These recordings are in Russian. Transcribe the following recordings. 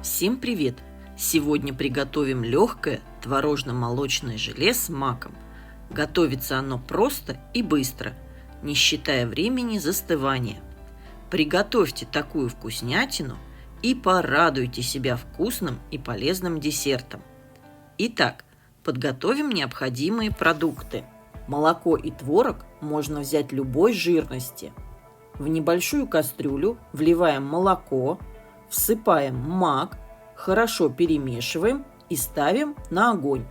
Всем привет! Сегодня приготовим легкое творожно-молочное желе с маком. Готовится оно просто и быстро, не считая времени застывания. Приготовьте такую вкуснятину и порадуйте себя вкусным и полезным десертом. Итак, подготовим необходимые продукты. Молоко и творог можно взять любой жирности. В небольшую кастрюлю вливаем молоко, всыпаем мак, хорошо перемешиваем и ставим на огонь.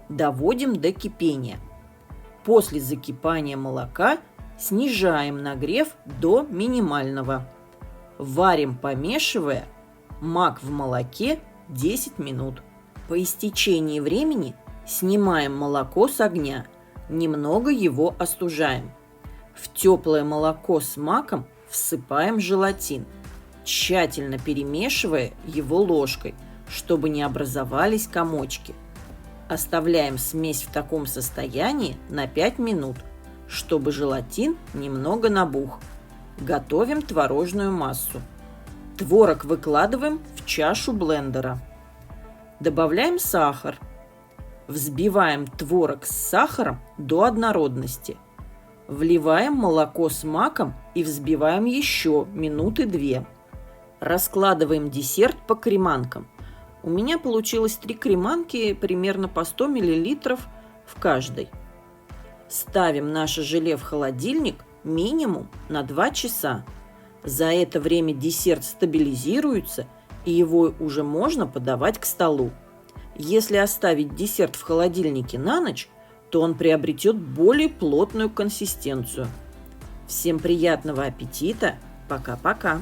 Доводим до кипения. После закипания молока снижаем нагрев до минимального. Варим, помешивая мак в молоке 10 минут. По истечении времени снимаем молоко с огня, немного его остужаем. В теплое молоко с маком всыпаем желатин, тщательно перемешивая его ложкой, чтобы не образовались комочки. Оставляем смесь в таком состоянии на 5 минут, чтобы желатин немного набух. Готовим творожную массу. Творог выкладываем в чашу блендера. Добавляем сахар. Взбиваем творог с сахаром до однородности. Вливаем молоко с маком и взбиваем еще минуты 2. Раскладываем десерт по креманкам. У меня получилось 3 креманки, примерно по 100 мл в каждой. Ставим наше желе в холодильник минимум на 2 часа. За это время десерт стабилизируется, и его уже можно подавать к столу. Если оставить десерт в холодильнике на ночь, то он приобретет более плотную консистенцию. Всем приятного аппетита! Пока-пока!